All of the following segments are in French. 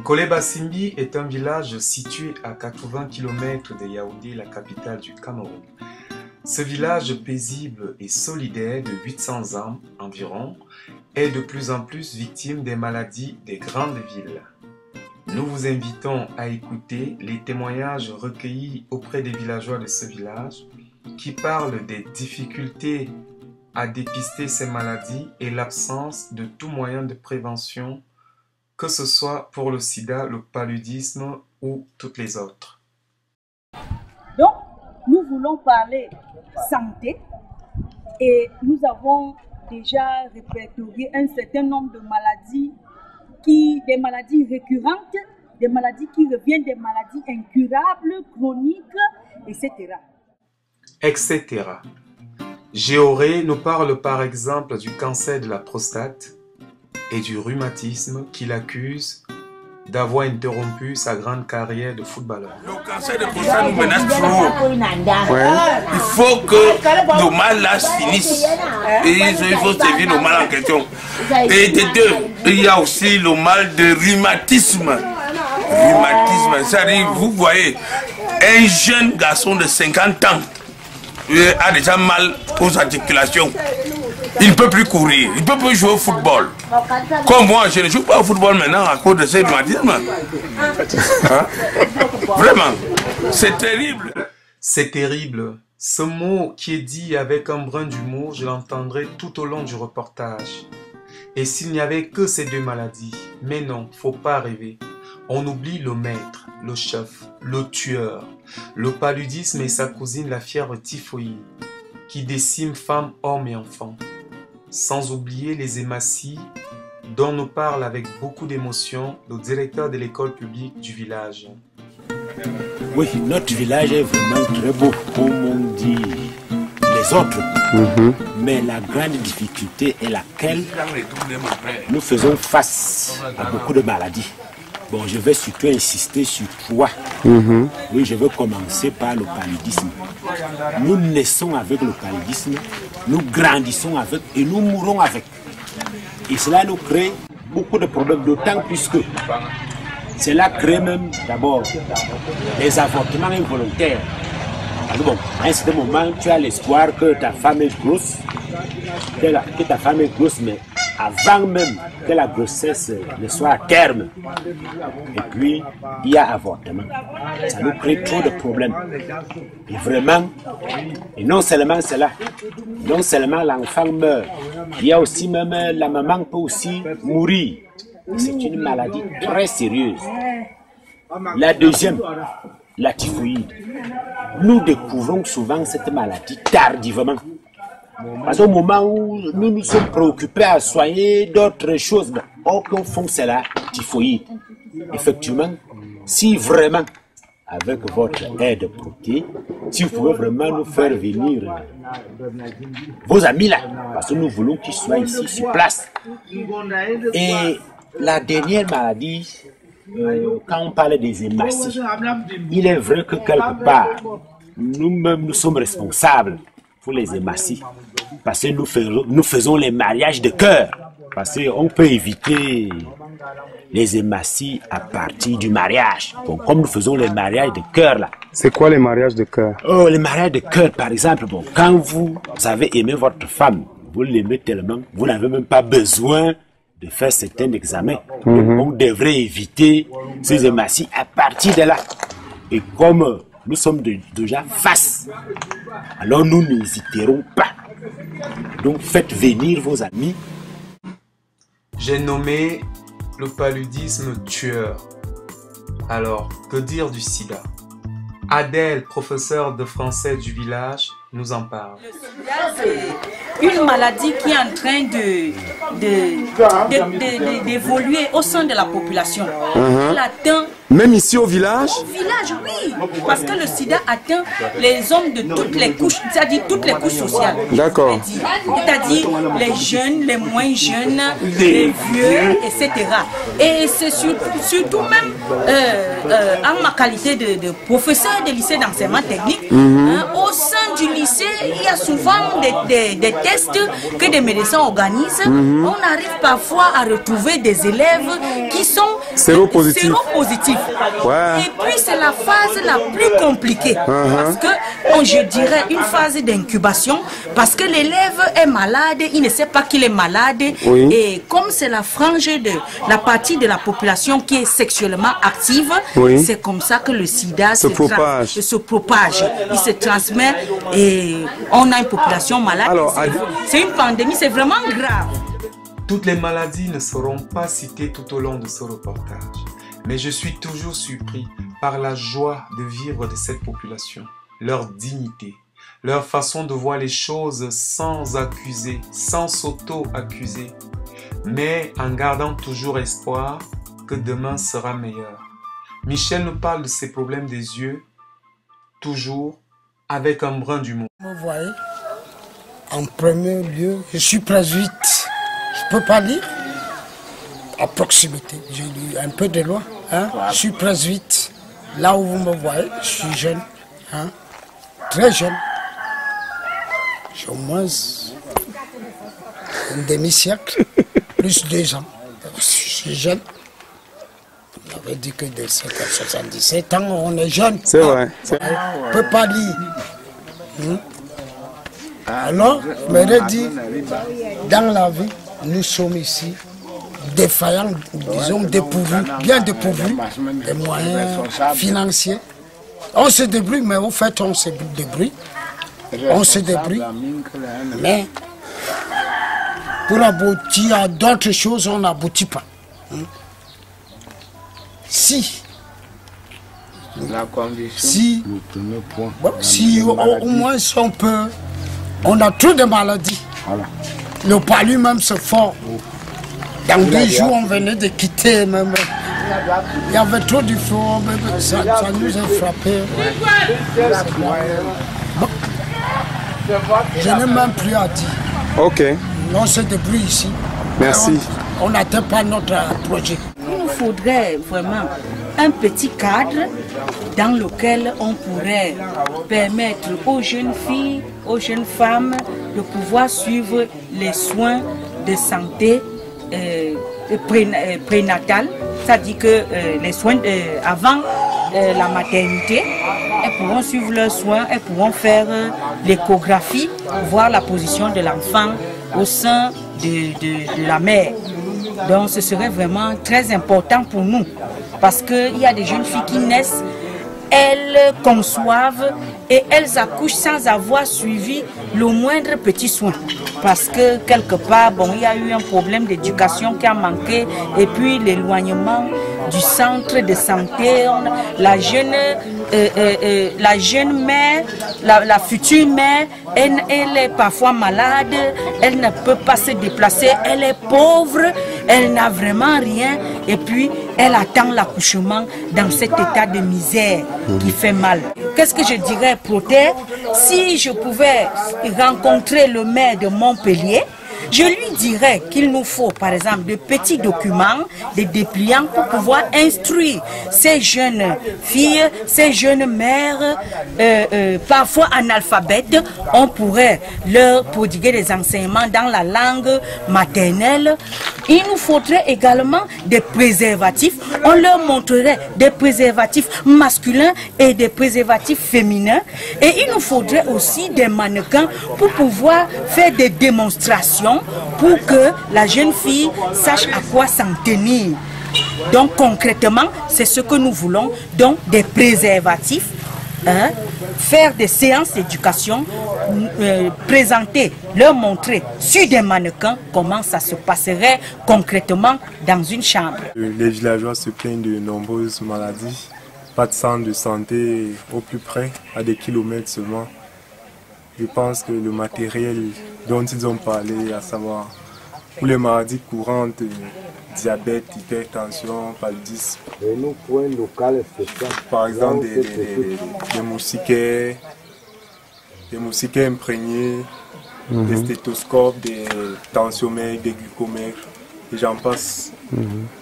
Nkoleba Simbi est un village situé à 80 km de Yaoundé, la capitale du Cameroun. Ce village paisible et solidaire de 800 âmes environ est de plus en plus victime des maladies des grandes villes. Nous vous invitons à écouter les témoignages recueillis auprès des villageois de ce village qui parlent des difficultés à dépister ces maladies et l'absence de tout moyen de prévention, que ce soit pour le sida, le paludisme ou toutes les autres. Donc, nous voulons parler santé et nous avons déjà répertorié un certain nombre de maladies, des maladies récurrentes, des maladies qui reviennent, des maladies incurables, chroniques, etc. Etc. Géoré nous parle par exemple du cancer de la prostate et du rhumatisme qu'il accuse d'avoir interrompu sa grande carrière de footballeur. Le cancer de prostate nous menace trop. Il faut que le mal là finisse. Et il faut servir le mal en question. Et de deux, il y a aussi le mal de rhumatisme. Rhumatisme, c'est-à-dire, vous voyez, un jeune garçon de 50 ans a déjà mal aux articulations. Il ne peut plus courir, il ne peut plus jouer au football. Comme moi, je ne joue pas au football maintenant à cause de ce rhumatisme. Hein? Vraiment, c'est terrible. C'est terrible. Ce mot qui est dit avec un brin d'humour, je l'entendrai tout au long du reportage. Et s'il n'y avait que ces deux maladies, mais non, faut pas rêver. On oublie le maître, le chef, le tueur, le paludisme et sa cousine la fièvre typhoïde, qui décime femmes, hommes et enfants. Sans oublier les hématies dont nous parle avec beaucoup d'émotion le directeur de l'école publique du village. Oui, notre village est vraiment très beau, comme on dit les autres. Mais la grande difficulté est laquelle nous faisons face à beaucoup de maladies. Bon, je vais surtout insister sur trois. Oui, je veux commencer par le paludisme. Nous naissons avec le paludisme, nous grandissons avec et nous mourons avec. Et cela nous crée beaucoup de problèmes, d'autant plus que cela crée même d'abord des avortements involontaires. Alors bon, à un certain moment, tu as l'espoir que ta femme est grosse, que ta femme est grosse, mais avant même que la grossesse ne soit à terme. Et puis, il y a avortement. Ça nous crée trop de problèmes. Et vraiment, et non seulement cela, non seulement l'enfant meurt, il y a aussi même la maman peut aussi mourir. C'est une maladie très sérieuse. La deuxième, la typhoïde. Nous découvrons souvent cette maladie tardivement. Parce qu'au moment où nous nous sommes préoccupés à soigner d'autres choses, or qu'au fond c'est la typhoïde. Effectivement, si vraiment, avec votre aide protée, si vous pouvez vraiment nous faire venir vos amis là, parce que nous voulons qu'ils soient ici sur place. Et la dernière maladie, quand on parle des hématies, il est vrai que quelque part, nous-mêmes nous sommes responsables pour les hématies. Parce que nous faisons les mariages de cœur. Parce qu'on peut éviter les hématies à partir du mariage. Bon, comme nous faisons les mariages de cœur là. C'est quoi les mariages de cœur? Oh, les mariages de cœur par exemple. Bon, quand vous avez aimé votre femme, vous l'aimez tellement, vous n'avez même pas besoin de faire certains examens. Donc, on devrait éviter ces hématies à partir de là. Et comme nous sommes déjà face, alors nous n'hésiterons pas. Donc faites venir vos amis. J'ai nommé le paludisme tueur. Alors, que dire du sida? Adèle, professeure de français du village, nous en parle. Le sida, c'est une maladie qui est en train d'évoluer au sein de la population. Elle atteint Même ici au village? Au village, oui. Parce que le sida atteint les hommes de toutes les couches, c'est-à-dire toutes les couches sociales. D'accord. C'est-à-dire les jeunes, les moins jeunes, les vieux, etc. Et c'est surtout même en ma qualité de professeur de lycée d'enseignement technique, au sein du lycée, il y a souvent des tests que des médecins organisent. On arrive parfois à retrouver des élèves qui sont séropositifs. Ouais. Et puis c'est la phase la plus compliquée. Parce que, je dirais, une phase d'incubation, parce que l'élève est malade, il ne sait pas qu'il est malade. Oui. Et comme c'est la frange de la partie de la population qui est sexuellement active, oui, c'est comme ça que le sida se propage. Il se transmet et on a une population malade. C'est une pandémie, c'est vraiment grave. Toutes les maladies ne seront pas citées tout au long de ce reportage, mais je suis toujours surpris par la joie de vivre de cette population, leur dignité, leur façon de voir les choses sans accuser, sans s'auto-accuser, mais en gardant toujours espoir que demain sera meilleur. Michel nous parle de ses problèmes des yeux, toujours avec un brin d'humour. Vous voyez, en premier lieu, je suis presbyte. Je ne peux pas lire à proximité. Je lis un peu de loin. Hein? Je suis presbyte. Là où vous me voyez, je suis jeune. Hein? Très jeune. J'ai au moins un demi-siècle, plus 2 ans. Je suis jeune. On avait dit que de 5 à 77 ans, on est jeune. C'est vrai. On ne peut pas lire. Alors, je me dis, dans la vie, nous sommes ici défaillants, disons dépourvus, bien dépourvus des moyens financiers. On se débrouille, mais au fait, on se débrouille. Mais pour aboutir à d'autres choses, on n'aboutit pas. Si au moins on peut, on a trop de maladies. Voilà. Le palu même se fort. Dans 2 jours, on venait de quitter même. Il y avait trop de feu, ça nous a frappé. Bon. Je n'ai même plus à dire. Ok. On se débrouille ici. Merci. On n'atteint pas notre projet. Il nous faudrait vraiment un petit cadre dans lequel on pourrait permettre aux jeunes filles, aux jeunes femmes de pouvoir suivre les soins de santé prénatale, c'est-à-dire que les soins avant la maternité, elles pourront suivre leurs soins, elles pourront faire l'échographie, voir la position de l'enfant au sein de la mère. Donc ce serait vraiment très important pour nous, parce qu'il y a des jeunes filles qui naissent, elles conçoivent et elles accouchent sans avoir suivi le moindre petit soin. Parce que quelque part, bon, il y a eu un problème d'éducation qui a manqué, et puis l'éloignement du centre de santé. La jeune mère, la future mère, elle est parfois malade, elle ne peut pas se déplacer, elle est pauvre, elle n'a vraiment rien, et puis elle attend l'accouchement dans cet état de misère qui fait mal. Qu'est-ce que je dirais, Protet? Si je pouvais rencontrer le maire de Montpellier, je lui dirais qu'il nous faut, par exemple, de petits documents, des dépliants pour pouvoir instruire ces jeunes filles, ces jeunes mères, parfois analphabètes. On pourrait leur prodiguer des enseignements dans la langue maternelle. Il nous faudrait également des préservatifs. On leur montrerait des préservatifs masculins et des préservatifs féminins. Et il nous faudrait aussi des mannequins pour pouvoir faire des démonstrations pour que la jeune fille sache à quoi s'en tenir. Donc concrètement, c'est ce que nous voulons, donc des préservatifs, faire des séances d'éducation, présenter, leur montrer sur des mannequins comment ça se passerait concrètement dans une chambre. Les villageois se plaignent de nombreuses maladies, pas de centre de santé au plus près, à des kilomètres seulement. Je pense que le matériel dont ils ont parlé, à savoir pour les maladies courantes, diabète, hypertension, paludisme. Et nos points locaux spéciaux. Par exemple, des moustiquaires imprégnés, des stéthoscopes, des tensiomètres, des glucomètres, et j'en passe.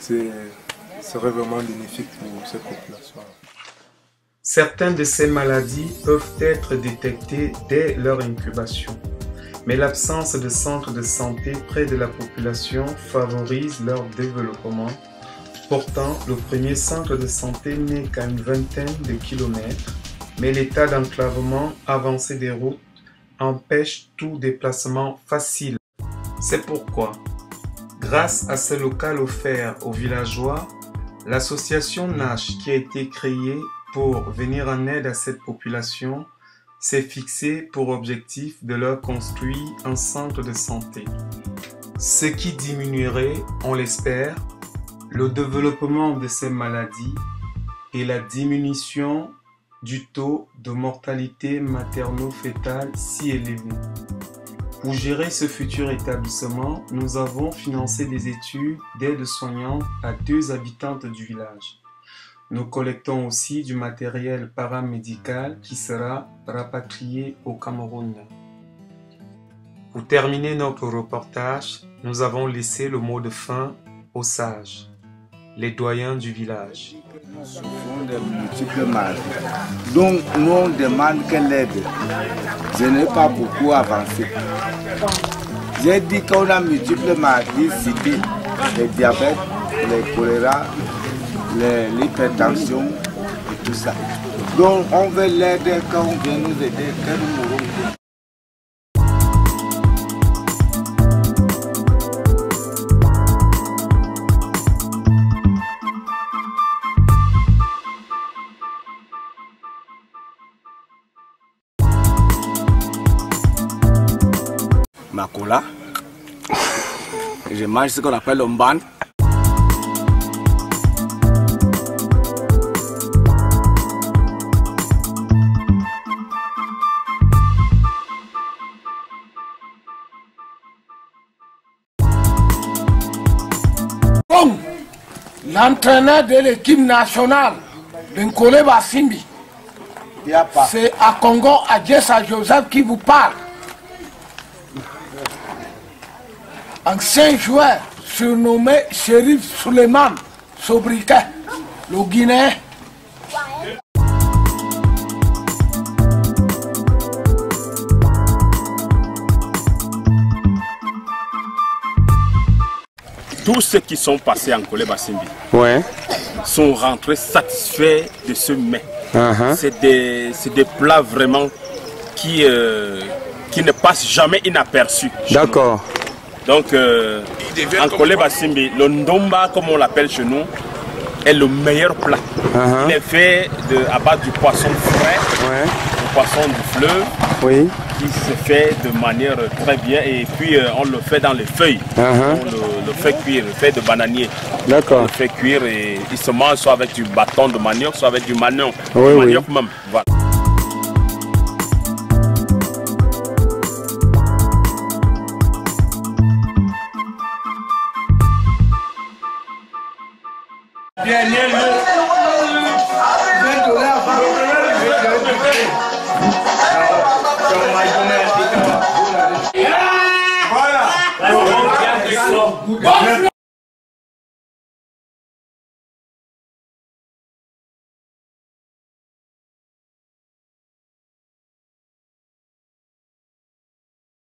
Ce serait vraiment bénéfique pour cette population. Certaines de ces maladies peuvent être détectées dès leur incubation, mais l'absence de centres de santé près de la population favorise leur développement. Pourtant, le premier centre de santé n'est qu'à une vingtaine de kilomètres, mais l'état d'enclavement avancé des routes empêche tout déplacement facile. C'est pourquoi, grâce à ce local offert aux villageois, l'association NASH, qui a été créée pour venir en aide à cette population, s'est fixé pour objectif de leur construire un centre de santé. Ce qui diminuerait, on l'espère, le développement de ces maladies et la diminution du taux de mortalité materno-fétale si élevé. Pour gérer ce futur établissement, nous avons financé des études d'aide soignante à 2 habitantes du village. Nous collectons aussi du matériel paramédical qui sera rapatrié au Cameroun. Pour terminer notre reportage, nous avons laissé le mot de fin aux sages, les doyens du village. Nous souffrons de multiples maladies. Donc nous on demande que l'aide. Je n'ai pas beaucoup avancé. J'ai dit qu'on a multiples maladies citées, le diabète, le choléra, l'hypertension et tout ça. Donc on veut l'aide quand on vient nous aider, quand nous mourrons. Makola. Je mange ce qu'on appelle l'omban. Comme l'entraîneur de l'équipe nationale de Nkole Basimbi, c'est à Congo, à Jessa Joseph qui vous parle. Ancien joueur surnommé Shérif Suleiman Sobriquet, le Guinéen. Tous ceux qui sont passés en Nkole Basimbi sont rentrés satisfaits de ce mets. C'est des plats vraiment qui ne passent jamais inaperçus. D'accord. Donc, en Nkole Basimbi, le ndomba, comme on l'appelle chez nous, est le meilleur plat. Il est fait à base du poisson frais, du poisson du fleuve, qui se fait de manière très bien. Et puis, on le fait dans les feuilles. On le fait cuire, le fait de bananier. D'accord. On le fait cuire et il se mange soit avec du bâton de manioc, soit avec du manioc. Manioc même. Voilà. Voilà.